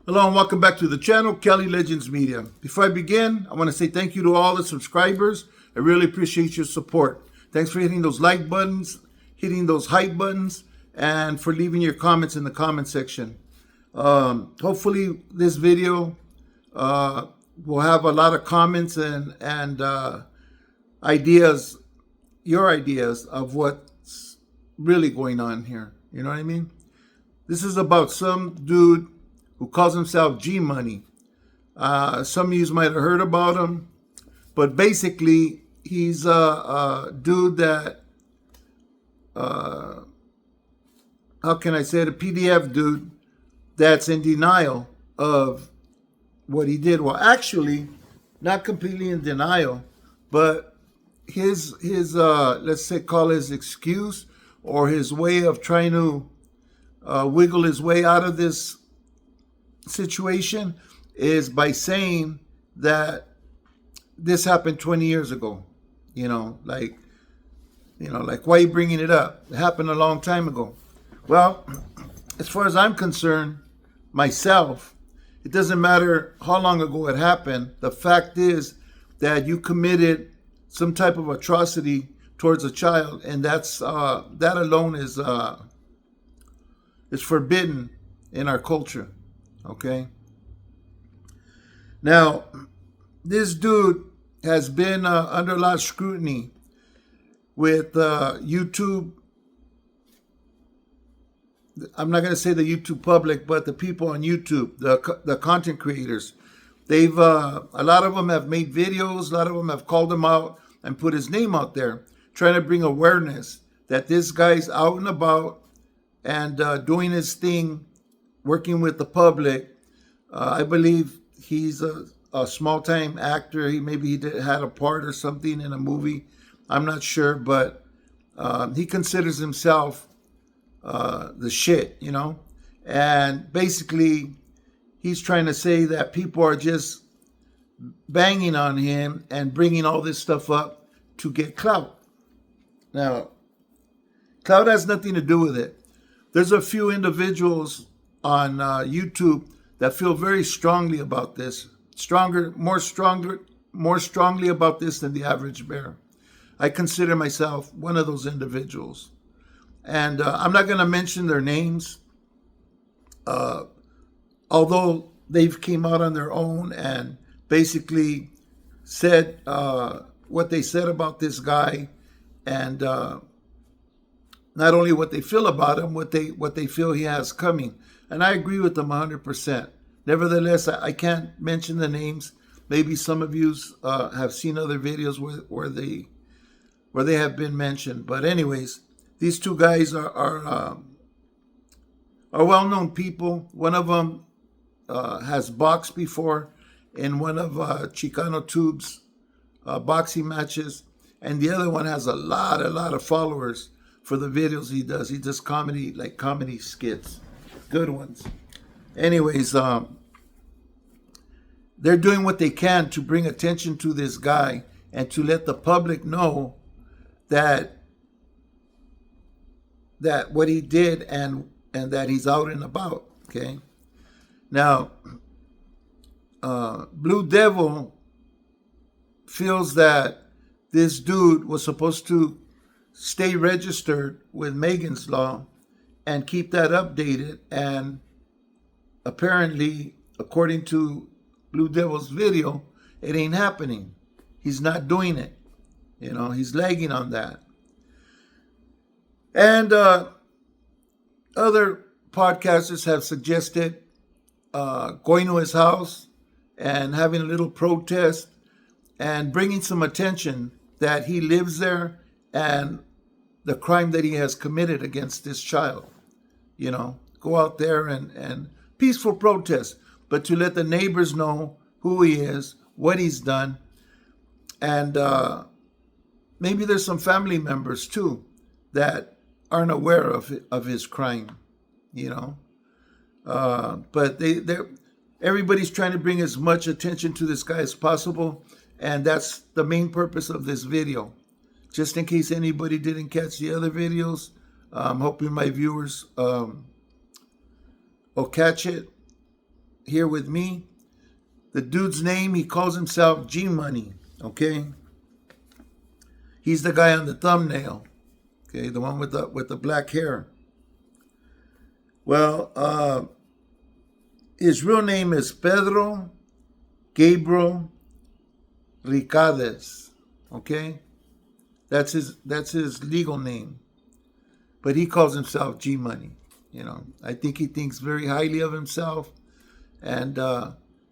Hello and welcome back to the channel, Kelly Legends Media. Before I begin, I want to say thank you to all the subscribers. I really appreciate your support. Thanks for hitting those like buttons, hitting those hype buttons, and for leaving your comments in the comment section. Hopefully this video will have a lot of comments and ideas, your ideas of what's really going on here. You know what I mean? This is about some dude who calls himself G-Money. Some of you might have heard about him, but basically he's a dude that, how can I say it, a PDF dude that's in denial of what he did. Well, actually, not completely in denial, but his let's say call his excuse or his way of trying to wiggle his way out of this situation is by saying that this happened 20 years ago. Like why are you bringing it up? It happened a long time ago. Well, as far as I'm concerned, myself, it doesn't matter how long ago it happened. The fact is that you committed some type of atrocity towards a child, and that's that alone is forbidden in our culture. Okay. Now, this dude has been under a lot of scrutiny with YouTube. I'm not going to say the YouTube public, but the people on YouTube, the content creators. They've a lot of them have made videos. A lot of them have called him out and put his name out there, trying to bring awareness that this guy's out and about and doing his thing, working with the public. I believe he's a small-time actor. Maybe he had a part or something in a movie. I'm not sure, but he considers himself the shit, And basically, he's trying to say that people are just banging on him and bringing all this stuff up to get clout. Now, clout has nothing to do with it. There's a few individuals on YouTube that feel very strongly about this, more strongly about this than the average bear. I consider myself one of those individuals, and I'm not going to mention their names, although they've came out on their own and basically said what they said about this guy, and not only what they feel about him, what they feel he has coming. And I agree with them 100%. Nevertheless, I can't mention the names. Maybe some of you have seen other videos where they have been mentioned. But anyways, these two guys are well-known people. One of them has boxed before in one of Chicano Tube's boxing matches, and the other one has a lot of followers for the videos he does. He does comedy skits, good ones. Anyways, they're doing what they can to bring attention to this guy and to let the public know that what he did and that he's out and about. Okay. Now, Blue Devil feels that this dude was supposed to stay registered with Megan's Law and keep that updated, and apparently, according to Blue Devil's video, it ain't happening. He's not doing it. He's lagging on that. And other podcasters have suggested going to his house and having a little protest and bringing some attention that he lives there and the crime that he has committed against this child. Go out there and peaceful protest, but to let the neighbors know who he is, what he's done, and maybe there's some family members too that aren't aware of his crime, But everybody's trying to bring as much attention to this guy as possible, and that's the main purpose of this video. Just in case anybody didn't catch the other videos, I'm hoping my viewers will catch it. here with me. The dude's name, he calls himself G Money, okay? He's the guy on the thumbnail, okay, the one with the black hair. Well, his real name is Pedro Gabriel Ricades, okay? That's his legal name. But he calls himself G Money, you know. I think he thinks very highly of himself, and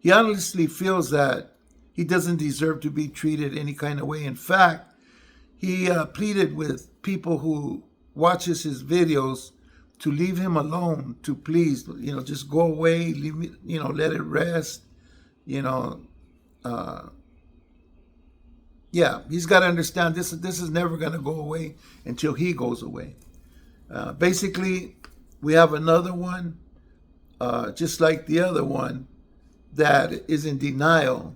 he honestly feels that he doesn't deserve to be treated any kind of way. In fact, he pleaded with people who watches his videos to leave him alone, to please, you know, just go away, leave me, you know, let it rest, you know. Yeah, he's got to understand this is never going to go away until he goes away. Basically, we have another one, just like the other one, that is in denial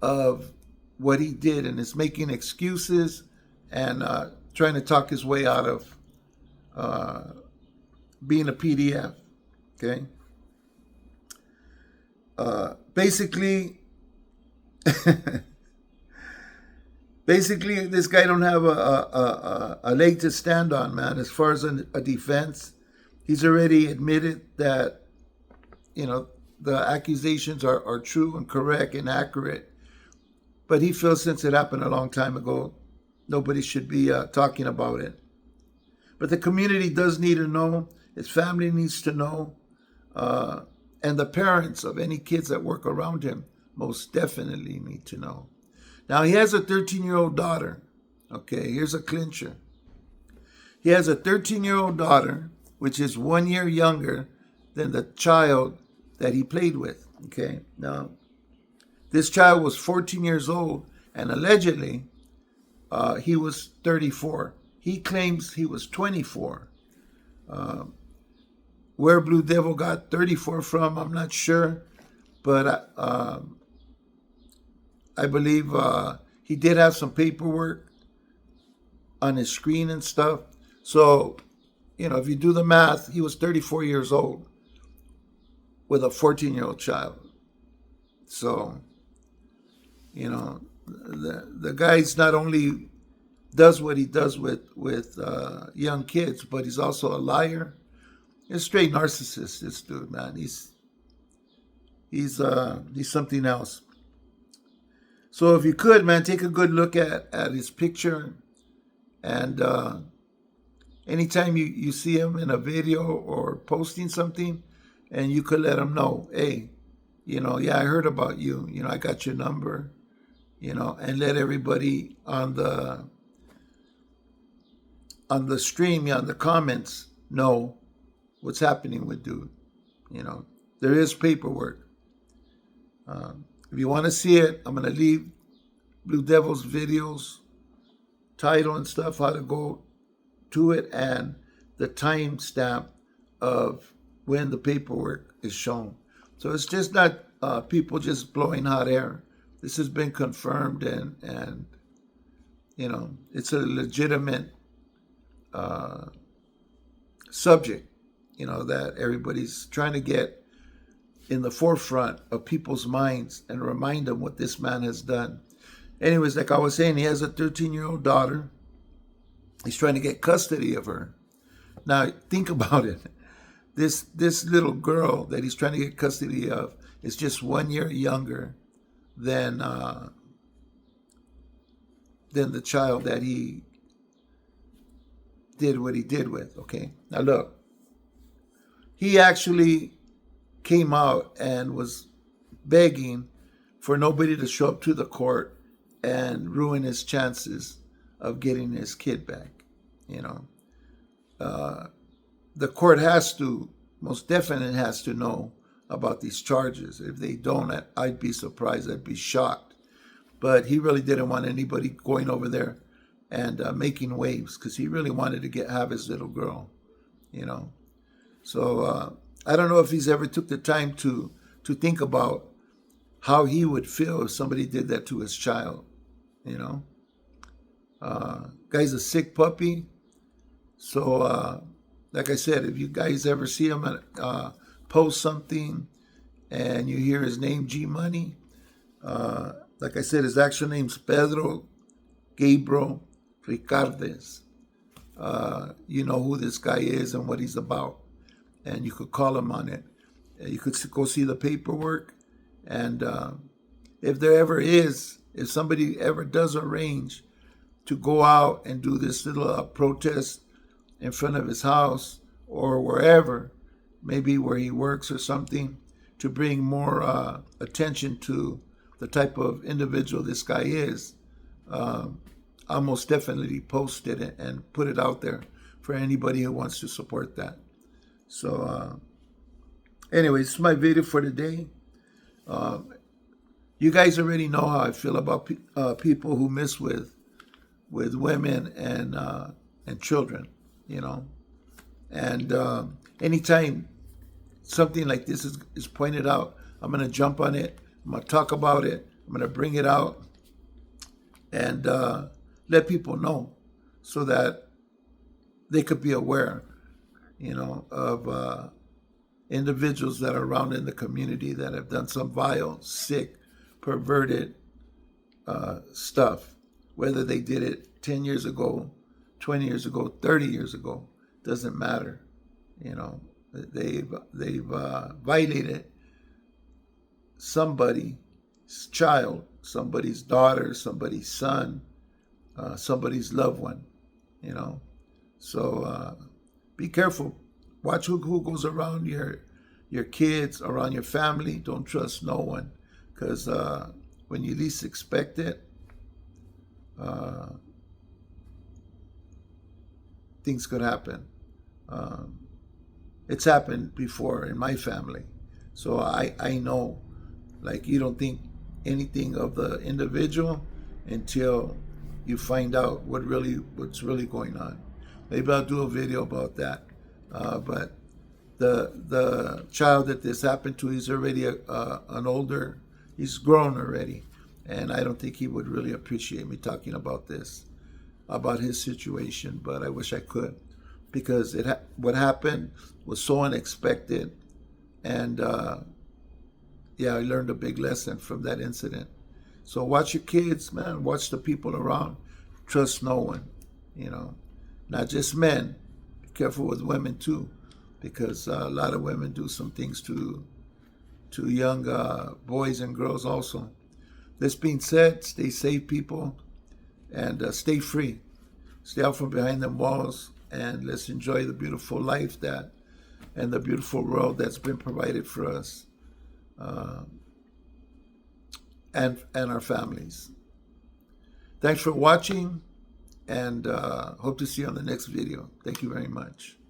of what he did and is making excuses and trying to talk his way out of being a PDF. Okay. Basically, this guy don't have a leg to stand on, man. As far as a defense, he's already admitted that, you know, the accusations are true and correct and accurate. But he feels since it happened a long time ago, nobody should be talking about it. But the community does need to know. His family needs to know. And the parents of any kids that work around him most definitely need to know. Now, he has a 13-year-old daughter. Okay, here's a clincher. He has a 13-year-old daughter, which is 1 year younger than the child that he played with. Okay, now, this child was 14 years old, and allegedly, he was 34. He claims he was 24. Where Blue Devil got 34 from, I'm not sure, but I believe he did have some paperwork on his screen and stuff. So, you know, if you do the math, he was 34 years old with a 14-year-old child. So, you know, the guy's not only does what he does with young kids, but he's also a liar. He's a straight narcissist, this dude, man. He's something else. So if you could, man, take a good look at his picture, and anytime you see him in a video or posting something, and you could let him know, hey, you know, yeah, I heard about you. You know, I got your number, you know, and let everybody on the stream, on the comments, know what's happening with dude. You know, there is paperwork. If you want to see it, I'm going to leave Blue Devil's videos, title and stuff, how to go to it, and the timestamp of when the paperwork is shown. So it's just not people just blowing hot air. This has been confirmed, and you know, it's a legitimate subject, you know, that everybody's trying to get in the forefront of people's minds and remind them what this man has done. Anyways, like I was saying, he has a 13-year-old daughter. He's trying to get custody of her. Now, think about it. This little girl that he's trying to get custody of is just 1 year younger than the child that he did what he did with. Okay, now look, he actually came out and was begging for nobody to show up to the court and ruin his chances of getting his kid back. You know, the court has to, most definitely has to know about these charges. If they don't, I'd be surprised. I'd be shocked. But he really didn't want anybody going over there and making waves, because he really wanted to have his little girl, you know. So I don't know if he's ever took the time to think about how he would feel if somebody did that to his child, you know. Guy's a sick puppy. So like I said, if you guys ever see him post something and you hear his name, G Money. Like I said, his actual name's Pedro Gabriel Ricardes. You know who this guy is and what he's about, and you could call him on it. You could go see the paperwork, and if there ever is, if somebody ever does arrange to go out and do this little protest in front of his house or wherever, maybe where he works or something, to bring more attention to the type of individual this guy is, I'll most definitely post it and put it out there for anybody who wants to support that. So, anyways, it's my video for today. You guys already know how I feel about people who mess with women and children, you know. And anytime something like this is pointed out, I'm going to jump on it. I'm going to talk about it. I'm going to bring it out and let people know so that they could be aware, you know, of individuals that are around in the community that have done some vile, sick, perverted stuff. Whether they did it 10 years ago, 20 years ago, 30 years ago, doesn't matter. You know, they've violated somebody's child, somebody's daughter, somebody's son, somebody's loved one, you know. So be careful. Watch who goes around your kids, around your family. Don't trust no one, because when you least expect it, things could happen. It's happened before in my family, so I know. Like, you don't think anything of the individual until you find out what's really going on. Maybe I'll do a video about that. But the child that this happened to, he's already he's grown already, and I don't think he would really appreciate me talking about this, about his situation. But I wish I could, because what happened was so unexpected, and yeah, I learned a big lesson from that incident. So watch your kids, man. Watch the people around. Trust no one, you know, not just men. Be careful with women too, because a lot of women do some things to young boys and girls also. This being said, stay safe, people, and stay free. Stay out from behind them walls, and let's enjoy the beautiful life and the beautiful world that's been provided for us. And our families. Thanks for watching, and hope to see you on the next video. Thank you very much.